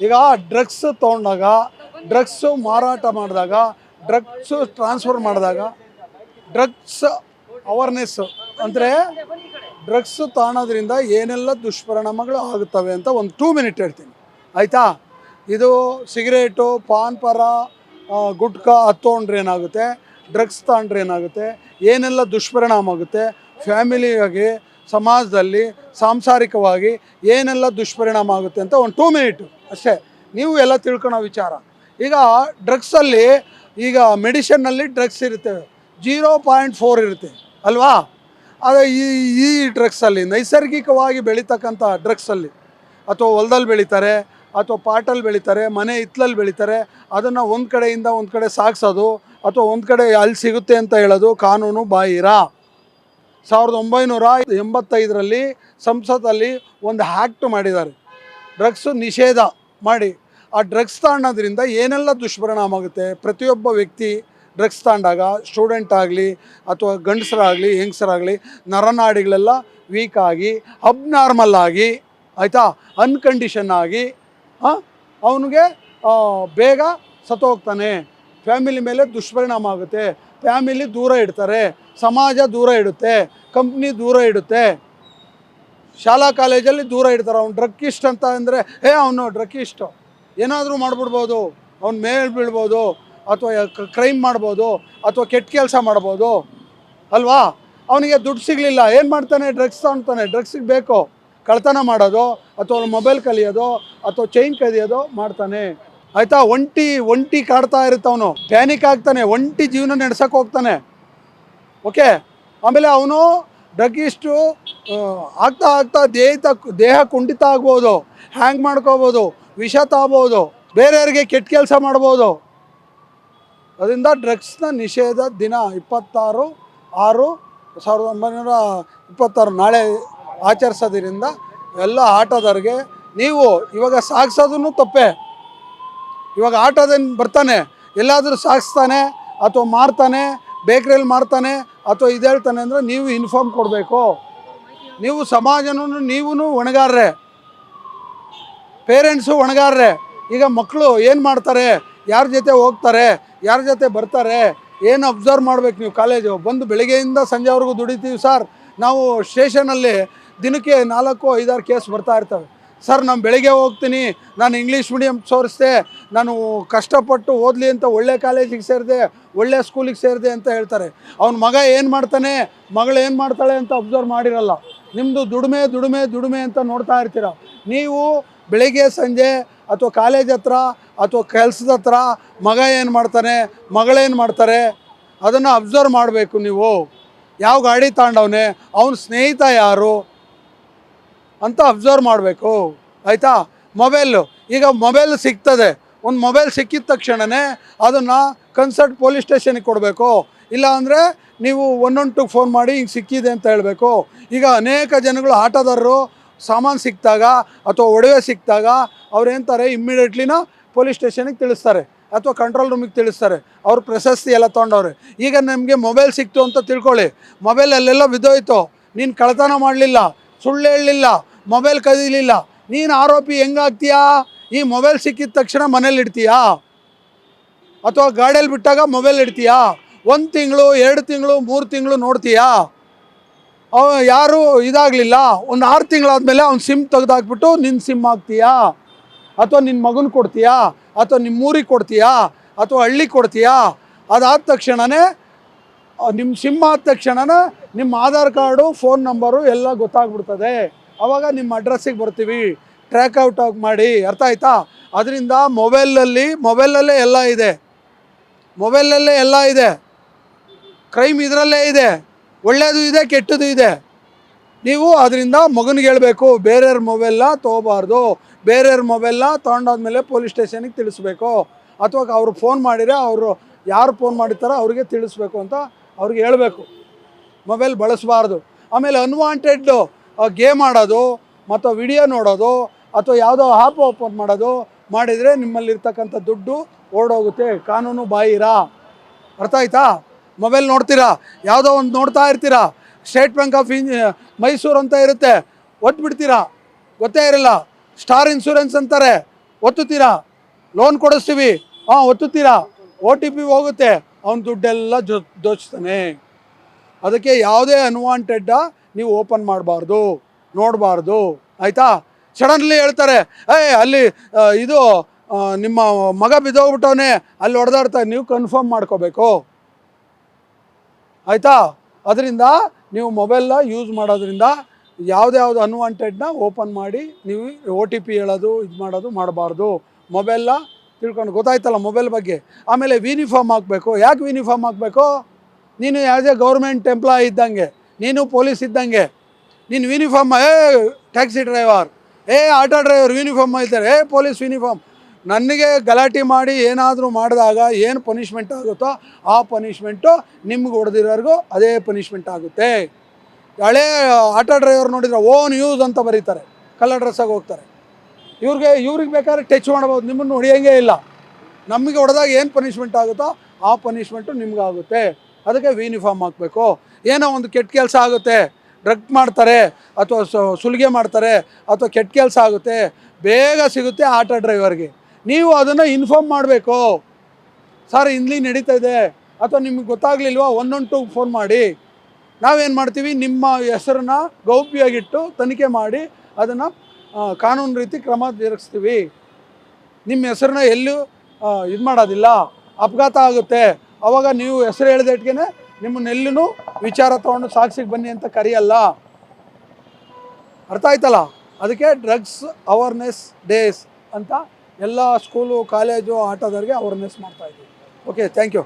ಈಗ ಡ್ರಗ್ಸ್ ತೊಗೊಂಡಾಗ, ಡ್ರಗ್ಸು ಮಾರಾಟ ಮಾಡಿದಾಗ, ಡ್ರಗ್ಸು ಟ್ರಾನ್ಸ್ಫರ್ ಮಾಡಿದಾಗ, ಡ್ರಗ್ಸ್ ಅವೇರ್ನೆಸ್ ಅಂದರೆ ಡ್ರಗ್ಸ್ ತಗೊಳೋದ್ರಿಂದ ಏನೆಲ್ಲ ದುಷ್ಪರಿಣಾಮಗಳು ಆಗುತ್ತವೆ ಅಂತ ಒಂದು 2 ಮಿನಿಟ್ ಹೇಳ್ತೀನಿ, ಆಯಿತಾ? ಇದು ಸಿಗರೇಟು, ಪಾನ್ ಪರ, ಗುಟ್ಕಾ ಹತ್ತೊಂಡ್ರೆ ಏನಾಗುತ್ತೆ, ಡ್ರಗ್ಸ್ ತಗೊಂಡ್ರೆ ಏನಾಗುತ್ತೆ, ಏನೆಲ್ಲ ದುಷ್ಪರಿಣಾಮ ಆಗುತ್ತೆ, ಫ್ಯಾಮಿಲಿಯಾಗಿ, ಸಮಾಜದಲ್ಲಿ, ಸಾಂಸಾರಿಕವಾಗಿ ಏನೆಲ್ಲ ದುಷ್ಪರಿಣಾಮ ಆಗುತ್ತೆ ಅಂತ ಒಂದು 2 ಮಿನಿಟು ಅಷ್ಟೇ, ನೀವು ಎಲ್ಲ ತಿಳ್ಕೊಳೋ ವಿಚಾರ. ಈಗ ಡ್ರಗ್ಸಲ್ಲಿ, ಈಗ ಮೆಡಿಷನ್ನಲ್ಲಿ ಡ್ರಗ್ಸ್ ಇರುತ್ತೆ, 0.4 ಇರುತ್ತೆ ಅಲ್ವಾ? ಆದರೆ ಈ ಡ್ರಗ್ಸಲ್ಲಿ, ನೈಸರ್ಗಿಕವಾಗಿ ಬೆಳೀತಕ್ಕಂಥ ಡ್ರಗ್ಸಲ್ಲಿ, ಅಥವಾ ಹೊಲದಲ್ಲಿ ಬೆಳೀತಾರೆ, ಅಥವಾ ಪಾಟಲ್ಲಿ ಬೆಳೀತಾರೆ, ಮನೆ ಹಿತ್ತಲಲ್ಲಿ ಬೆಳೀತಾರೆ, ಅದನ್ನು ಒಂದು ಕಡೆಯಿಂದ ಒಂದು ಕಡೆ ಸಾಗಿಸೋದು, ಅಥವಾ ಒಂದು ಕಡೆ ಅಲ್ಲಿ ಸಿಗುತ್ತೆ ಅಂತ ಹೇಳೋದು ಕಾನೂನು ಬಾಹಿರ. 1985ರಲ್ಲಿ ಸಂಸತ್ತಲ್ಲಿ ಒಂದು ಆ್ಯಕ್ಟ್ ಮಾಡಿದ್ದಾರೆ, ಡ್ರಗ್ಸು ನಿಷೇಧ ಮಾಡಿ. ಆ ಡ್ರಗ್ಸ್ ತಗೊಳ್ಳೋದ್ರಿಂದ ಏನೆಲ್ಲ ದುಷ್ಪರಿಣಾಮ ಆಗುತ್ತೆ, ಪ್ರತಿಯೊಬ್ಬ ವ್ಯಕ್ತಿ ಡ್ರಗ್ಸ್ ತಗೊಂಡಾಗ, ಸ್ಟೂಡೆಂಟ್ ಆಗಲಿ ಅಥವಾ ಗಂಡಸರಾಗಲಿ ಹೆಂಗಸರಾಗಲಿ, ನರನಾಡಿಗಳೆಲ್ಲ ವೀಕ್ ಆಗಿ, ಅಬ್ನಾರ್ಮಲ್ ಆಗಿ, ಆಯಿತಾ, ಅನ್ಕಂಡೀಷನ್ ಆಗಿ ಅವನಿಗೆ ಬೇಗ ಸತ್ತೋಗ್ತಾನೆ. ಫ್ಯಾಮಿಲಿ ಮೇಲೆ ದುಷ್ಪರಿಣಾಮ ಆಗುತ್ತೆ, ಫ್ಯಾಮಿಲಿ ದೂರ ಇಡ್ತಾರೆ, ಸಮಾಜ ದೂರ ಇಡುತ್ತೆ, ಕಂಪ್ನಿ ದೂರ ಇಡುತ್ತೆ, ಶಾಲಾ ಕಾಲೇಜಲ್ಲಿ ದೂರ ಇಡ್ತಾರೆ. ಅವ್ನು ಡ್ರಗ್ಗಿಸ್ಟ್ ಅಂತ ಅಂದರೆ ಅವನು ಡ್ರಗ್ಗಿಸ್ಟು, ಏನಾದರೂ ಮಾಡಿಬಿಡ್ಬೋದು, ಅವ್ನ ಮೇಲೆ ಬೀಳ್ಬೋದು, ಅಥವಾ ಕ್ರೈಮ್ ಮಾಡ್ಬೋದು, ಅಥವಾ ಕೆಟ್ಟ ಕೆಲಸ ಮಾಡ್ಬೋದು ಅಲ್ವಾ? ಅವನಿಗೆ ದುಡ್ಡು ಸಿಗಲಿಲ್ಲ, ಏನು ಮಾಡ್ತಾನೆ? ಡ್ರಗ್ಸ್ ತಗೊಳ್ತಾನೆ. ಡ್ರಗ್ಸಿಗೆ ಬೇಕು, ಕಳ್ತನ ಮಾಡೋದು, ಅಥವಾ ಮೊಬೈಲ್ ಕಲಿಯೋದು, ಅಥವಾ ಚೈನ್ ಕದಿಯೋದು ಮಾಡ್ತಾನೆ, ಆಯಿತಾ? ಒಂಟಿ ಕಾಡ್ತಾ ಇರುತ್ತೆ, ಅವನು ಪ್ಯಾನಿಕ್ ಆಗ್ತಾನೆ, ಒಂಟಿ ಜೀವನ ನಡೆಸೋಕೆ ಹೋಗ್ತಾನೆ. ಓಕೆ, ಆಮೇಲೆ ಅವನು ಡ್ರಗ್ಗಿಸ್ಟು ಆಗ್ತಾ ಆಗ್ತಾ ದೇಹ ಕುಂಠಿತ ಆಗ್ಬೋದು, ಹ್ಯಾಂಗ್ ಮಾಡ್ಕೋಬೋದು, ವಿಷ ತಾಗ್ಬೋದು, ಬೇರೆಯವ್ರಿಗೆ ಕೆಟ್ಟ ಕೆಲಸ ಮಾಡ್ಬೋದು. ಅದರಿಂದ ಡ್ರಗ್ಸ್ನ ನಿಷೇಧ ದಿನ 26/6/1926 ನಾಳೆ ಆಚರಿಸೋದ್ರಿಂದ ಎಲ್ಲ ಆಟೋದವ್ರಿಗೆ, ನೀವು ಇವಾಗ ಸಾಗಿಸೋದೂ ತಪ್ಪೇ. ಇವಾಗ ಆಟೋದೇನು ಬರ್ತಾನೆ, ಎಲ್ಲಾದರೂ ಸಾಗಿಸ್ತಾನೆ, ಅಥವಾ ಮಾರ್ತಾನೆ, ಬೇಕ್ರಿಯಲ್ಲಿ ಮಾರ್ತಾನೆ, ಅಥವಾ ಇದು ಹೇಳ್ತಾನೆ ಅಂದರೆ ನೀವು ಇನ್ಫಾರ್ಮ್ ಕೊಡಬೇಕು. ನೀವು ಸಮಾಜನೂ, ನೀವೂ ಹೊಣೆಗಾರರೇ, ಪೇರೆಂಟ್ಸು ಹೊಣೆಗಾರರೇ. ಈಗ ಮಕ್ಕಳು ಏನು ಮಾಡ್ತಾರೆ, ಯಾರ ಜೊತೆ ಹೋಗ್ತಾರೆ, ಯಾರ ಜೊತೆ ಬರ್ತಾರೆ, ಏನು ಅಬ್ಸರ್ವ್ ಮಾಡ್ಬೇಕು ನೀವು. ಕಾಲೇಜು ಬಂದು ಬೆಳಗ್ಗೆಯಿಂದ ಸಂಜೆವರೆಗೂ ದುಡಿತೀವಿ ಸರ್, ನಾವು ಸ್ಟೇಷನಲ್ಲಿ ದಿನಕ್ಕೆ 4-5-6 ಕೇಸ್ ಬರ್ತಾ ಇರ್ತವೆ ಸರ್. ನಾನು ಬೆಳಗ್ಗೆ ಹೋಗ್ತೀನಿ, ನಾನು ಇಂಗ್ಲೀಷ್ ಮೀಡಿಯಮ್ ತೋರಿಸ್ದೆ, ನಾನು ಕಷ್ಟಪಟ್ಟು ಓದಲಿ ಅಂತ ಒಳ್ಳೆ ಕಾಲೇಜಿಗೆ ಸೇರಿದೆ, ಒಳ್ಳೆ ಸ್ಕೂಲಿಗೆ ಸೇರಿದೆ ಅಂತ ಹೇಳ್ತಾರೆ. ಅವ್ನ ಮಗ ಏನು ಮಾಡ್ತಾನೆ, ಮಗಳು ಏನು ಮಾಡ್ತಾಳೆ ಅಂತ ಅಬ್ಸರ್ವ್ ಮಾಡಿರಲ್ಲ. ನಿಮ್ಮದು ದುಡಿಮೆ ದುಡಿಮೆ ದುಡಿಮೆ ಅಂತ ನೋಡ್ತಾ ಇರ್ತೀರ. ನೀವು ಬೆಳಗ್ಗೆ ಸಂಜೆ ಅಥವಾ ಕಾಲೇಜ್ ಹತ್ರ ಅಥವಾ ಕೆಲಸದ ಹತ್ರ ಮಗ ಏನು ಮಾಡ್ತಾನೆ, ಮಗಳೇನು ಮಾಡ್ತಾರೆ, ಅದನ್ನು ಅಬ್ಸರ್ವ್ ಮಾಡಬೇಕು. ನೀವು ಯಾವ ಗಾಡಿ ತಗೊಂಡವನೆ, ಅವನ ಸ್ನೇಹಿತ ಯಾರು ಅಂತ ಅಬ್ಸರ್ವ್ ಮಾಡಬೇಕು, ಆಯಿತಾ? ಮೊಬೈಲು, ಈಗ ಮೊಬೈಲ್ ಸಿಗ್ತದೆ, ಒಂದು ಮೊಬೈಲ್ ಸಿಕ್ಕಿದ ತಕ್ಷಣವೇ ಅದನ್ನು ಕನ್ಸರ್ಟ್ ಪೊಲೀಸ್ ಸ್ಟೇಷನಿಗೆ ಕೊಡಬೇಕು. ಇಲ್ಲ ಅಂದರೆ ನೀವು 112ಗೆ ಫೋನ್ ಮಾಡಿ ಹಿಂಗೆ ಸಿಕ್ಕಿದೆ ಅಂತ ಹೇಳಬೇಕು. ಈಗ ಅನೇಕ ಜನಗಳು ಆಟೋದಾರರು ಸಾಮಾನು ಸಿಕ್ಕಿದಾಗ ಅಥವಾ ಒಡವೆ ಸಿಕ್ಕಿದಾಗ ಅವ್ರು ಏನಂತಾರೆ, ಇಮ್ಮಿಡಿಯೇಟ್ಲಿನ ಪೊಲೀಸ್ ಸ್ಟೇಷನಿಗೆ ತಿಳಿಸ್ತಾರೆ ಅಥವಾ ಕಂಟ್ರೋಲ್ ರೂಮಿಗೆ ತಿಳಿಸ್ತಾರೆ. ಅವ್ರ ಪ್ರಶಸ್ತಿ ಎಲ್ಲ ತೊಗೊಂಡವ್ರೆ. ಈಗ ನಮಗೆ ಮೊಬೈಲ್ ಸಿಕ್ತು ಅಂತ ತಿಳ್ಕೊಳ್ಳಿ, ಮೊಬೈಲಲ್ಲೆಲ್ಲ ಬಿದ್ದೋಯ್ತು, ನೀನು ಕಳ್ತನ ಮಾಡಲಿಲ್ಲ, ಸುಳ್ಳು ಹೇಳಲಿಲ್ಲ, ಮೊಬೈಲ್ ಕದೀಲಿಲ್ಲ, ನೀನು ಆರೋಪಿ ಹೆಂಗಾಗ್ತೀಯಾ? ಈ ಮೊಬೈಲ್ ಸಿಕ್ಕಿದ ತಕ್ಷಣ ಮನೇಲಿ ಇಡ್ತೀಯಾ, ಅಥವಾ ಗಾಡಿಯಲ್ಲಿ ಬಿಟ್ಟಾಗ ಮೊಬೈಲ್ ಇಡ್ತೀಯಾ? 1 ತಿಂಗಳು 2 ತಿಂಗಳು 3 ತಿಂಗಳು ನೋಡ್ತೀಯಾ? ಯಾರೂ ಇದಾಗಲಿಲ್ಲ, ಒಂದು 6 ತಿಂಗಳಾದಮೇಲೆ ಅವ್ನು ಸಿಮ್ ತೆಗೆದಾಕ್ಬಿಟ್ಟು ನಿನ್ನ ಸಿಮ್ ಹಾಕ್ತೀಯಾ, ಅಥವಾ ನಿನ್ನ ಮಗನ ಕೊಡ್ತೀಯಾ, ಅಥವಾ ನಿಮ್ಮ ಊರಿಗೆ ಕೊಡ್ತೀಯಾ, ಅಥವಾ ಹಳ್ಳಿಗೆ ಕೊಡ್ತೀಯಾ? ಅದಾದ ತಕ್ಷಣವೇ, ನಿಮ್ಮ ಸಿಮ್ ಆದ ತಕ್ಷಣವೇ ನಿಮ್ಮ ಆಧಾರ್ ಕಾರ್ಡು, ಫೋನ್ ನಂಬರು ಎಲ್ಲ ಗೊತ್ತಾಗ್ಬಿಡ್ತದೆ. ಆವಾಗ ನಿಮ್ಮ ಅಡ್ರೆಸ್ಸಿಗೆ ಬರ್ತೀವಿ, ಟ್ರ್ಯಾಕ್ ಔಟ್ ಮಾಡಿ. ಅರ್ಥ ಆಯ್ತಾ? ಅದರಿಂದ ಮೊಬೈಲಲ್ಲೇ ಎಲ್ಲ ಇದೆ, ಮೊಬೈಲಲ್ಲೇ ಎಲ್ಲ ಇದೆ. ಕ್ರೈಮ್ ಇದರಲ್ಲೇ ಇದೆ, ಒಳ್ಳೆಯದು ಇದೆ, ಕೆಟ್ಟದ್ದು ಇದೆ. ನೀವು ಅದರಿಂದ ಮಗನಿಗೆ ಹೇಳಬೇಕು, ಬೇರೆಯವ್ರ ಮೊಬೈಲ್ನ ತೊಗೋಬಾರ್ದು, ಬೇರೆಯವ್ರ ಮೊಬೈಲ್ನ ತೊಗೊಂಡಾದ್ಮೇಲೆ ಪೊಲೀಸ್ ಸ್ಟೇಷನಿಗೆ ತಿಳಿಸ್ಬೇಕು, ಅಥವಾ ಅವರು ಫೋನ್ ಮಾಡಿದರೆ ಅವರು ಯಾರು ಫೋನ್ ಮಾಡಿರ್ತಾರೋ ಅವ್ರಿಗೆ ತಿಳಿಸ್ಬೇಕು ಅಂತ ಅವ್ರಿಗೆ ಹೇಳಬೇಕು. ಮೊಬೈಲ್ ಬಳಸಬಾರ್ದು. ಆಮೇಲೆ ಅನ್ವಾಂಟೆಡ್ ಗೇಮ್ ಆಡೋದು, ಮತ್ತು ವಿಡಿಯೋ ನೋಡೋದು, ಅಥವಾ ಯಾವುದೋ ಆ್ಯಪ್ ಓಪನ್ ಮಾಡೋದು ಮಾಡಿದರೆ ನಿಮ್ಮಲ್ಲಿರ್ತಕ್ಕಂಥ ದುಡ್ಡು ಓಡೋಗುತ್ತೆ, ಕಾನೂನು ಬಾಹಿರ. ಅರ್ಥ ಆಯ್ತಾ? ಮೊಬೈಲ್ ನೋಡ್ತೀರಾ, ಯಾವುದೋ ಒಂದು ನೋಡ್ತಾ ಇರ್ತೀರಾ, ಸ್ಟೇಟ್ ಬ್ಯಾಂಕ್ ಆಫ್ ಮೈಸೂರು ಅಂತ ಇರುತ್ತೆ, ಒತ್ತು ಬಿಡ್ತೀರಾ, ಗೊತ್ತೇ ಇರಲ್ಲ. ಸ್ಟಾರ್ ಇನ್ಶೂರೆನ್ಸ್ ಅಂತಾರೆ, ಒತ್ತುತ್ತೀರಾ? ಲೋನ್ ಕೊಡಿಸ್ತೀವಿ, ಹಾಂ ಒತ್ತುತ್ತೀರಾ, OTP ಹೋಗುತ್ತೆ, ಅವ್ನ ದುಡ್ಡೆಲ್ಲ ದೋಚ್ತಾನೆ. ಅದಕ್ಕೆ ಯಾವುದೇ ಅನ್ವಾಂಟೆಡ್ಡ ನೀವು ಓಪನ್ ಮಾಡಬಾರ್ದು, ನೋಡಬಾರ್ದು, ಆಯಿತಾ? ಸಡನ್ಲಿ ಹೇಳ್ತಾರೆ, ಅಲ್ಲಿ ಇದು ನಿಮ್ಮ ಮಗ ಬಿದ್ದೋಗ್ಬಿಟ್ಟವನೇ, ಅಲ್ಲಿ ಹೊಡೆದಾಡ್ತಾರೆ, ನೀವು ಕನ್ಫರ್ಮ್ ಮಾಡ್ಕೋಬೇಕು, ಆಯಿತಾ? ಅದರಿಂದ ನೀವು ಮೊಬೈಲ್ನ ಯೂಸ್ ಮಾಡೋದ್ರಿಂದ ಯಾವುದ್ಯಾವುದು ಅನ್ವಾಂಟೆಡ್ನ ಓಪನ್ ಮಾಡಿ ನೀವು OTP ಹೇಳೋದು ಇದು ಮಾಡೋದು ಮಾಡಬಾರ್ದು. ಮೊಬೈಲ್ನ ತಿಳ್ಕೊಂಡು ಗೊತ್ತಾಯ್ತಲ್ಲ ಮೊಬೈಲ್ ಬಗ್ಗೆ. ಆಮೇಲೆ ಯೂನಿಫಾರ್ಮ್ ಹಾಕಬೇಕು. ಯಾಕೆ ಯೂನಿಫಾರ್ಮ್ ಹಾಕಬೇಕು? ನೀನು ಆ್ಯಸ್ ಎ ಗೌರ್ಮೆಂಟ್ ಎಂಪ್ಲಾಯ್ ಇದ್ದಂಗೆ, ನೀನು ಪೊಲೀಸ್ ಇದ್ದಂಗೆ, ನೀನು uniform, taxi driver, auto driver uniform ಇದ್ದಾರೆ, ಪೊಲೀಸ್ ಯೂನಿಫಾರ್ಮ್. ನನಗೆ ಗಲಾಟೆ ಮಾಡಿ ಏನಾದರೂ ಮಾಡಿದಾಗ ಏನು ಪನಿಷ್ಮೆಂಟ್ ಆಗುತ್ತೋ ಆ ಪನಿಷ್ಮೆಂಟು ನಿಮ್ಗೆ ಹೊಡೆದಿರೋರ್ಗೂ ಅದೇ ಪನಿಷ್ಮೆಂಟ್ ಆಗುತ್ತೆ. ಹಳೇ ಆಟೋ ಡ್ರೈವರ್ ನೋಡಿದರೆ ಓನ್ ಯೂಸ್ ಅಂತ ಬರೀತಾರೆ, ಕಲರ್ ಡ್ರೆಸ್ಸಾಗಿ ಹೋಗ್ತಾರೆ. ಇವ್ರಿಗೆ ಬೇಕಾದ್ರೆ ಟಚ್ ಮಾಡ್ಬೋದು, ನಿಮ್ಮನ್ನು ಹೊಡೆಯೋಂಗೇ ಇಲ್ಲ. ನಮಗೆ ಹೊಡೆದಾಗ ಏನು ಪನಿಷ್ಮೆಂಟ್ ಆಗುತ್ತೋ ಆ ಪನಿಷ್ಮೆಂಟು ನಿಮ್ಗಾಗುತ್ತೆ. ಅದಕ್ಕೆ ಯೂನಿಫಾರ್ಮ್ ಹಾಕಬೇಕು. ಏನೋ ಒಂದು ಕೆಟ್ಟ ಕೆಲಸ ಆಗುತ್ತೆ, ಡ್ರಗ್ ಮಾಡ್ತಾರೆ ಅಥವಾ ಸುಲಿಗೆ ಮಾಡ್ತಾರೆ ಅಥವಾ ಕೆಟ್ಟ ಕೆಲಸ ಆಗುತ್ತೆ, ಬೇಗ ಸಿಗುತ್ತೆ ಆಟೋ ಡ್ರೈವರ್ಗೆ. ನೀವು ಅದನ್ನು ಇನ್ಫಾರ್ಮ್ ಮಾಡಬೇಕು. ಸರ್ ಇಲ್ಲಿ ನಡೀತಾ ಇದೆ ಅಥವಾ ನಿಮಗೆ ಗೊತ್ತಾಗಲಿಲ್ವಾ 112 ಫೋನ್ ಮಾಡಿ. ನಾವೇನು ಮಾಡ್ತೀವಿ, ನಿಮ್ಮ ಹೆಸರನ್ನ ಗೌಪ್ಯವಾಗಿಟ್ಟು ತನಿಖೆ ಮಾಡಿ ಅದನ್ನು ಕಾನೂನು ರೀತಿ ಕ್ರಮ ಜರುಗಿಸ್ತೀವಿ. ನಿಮ್ಮ ಹೆಸರನ್ನ ಎಲ್ಲೂ ಇದು ಮಾಡೋದಿಲ್ಲ. ಅಪಘಾತ ಆಗುತ್ತೆ, ಆವಾಗ ನೀವು ಹೆಸರು ಹೇಳಿದಟ್ಗೆ ನಿಮ್ಮನ್ನೆಲ್ಲೂ ವಿಚಾರ ತೊಗೊಂಡು ಸಾಕ್ಷಿಗೆ ಬನ್ನಿ ಅಂತ ಕರೆಯಲ್ಲ. ಅರ್ಥ ಆಯ್ತಲ್ಲ? ಅದಕ್ಕೆ ಡ್ರಗ್ಸ್ ಅವೇರ್ನೆಸ್ ಡೇಸ್ ಅಂತ ಎಲ್ಲ ಸ್ಕೂಲು ಕಾಲೇಜು ಆಟೋದವ್ರಿಗೆ ಅವೇರ್ನೆಸ್ ಮಾಡ್ತಾಯಿದ್ದೀವಿ. Okay, thank you.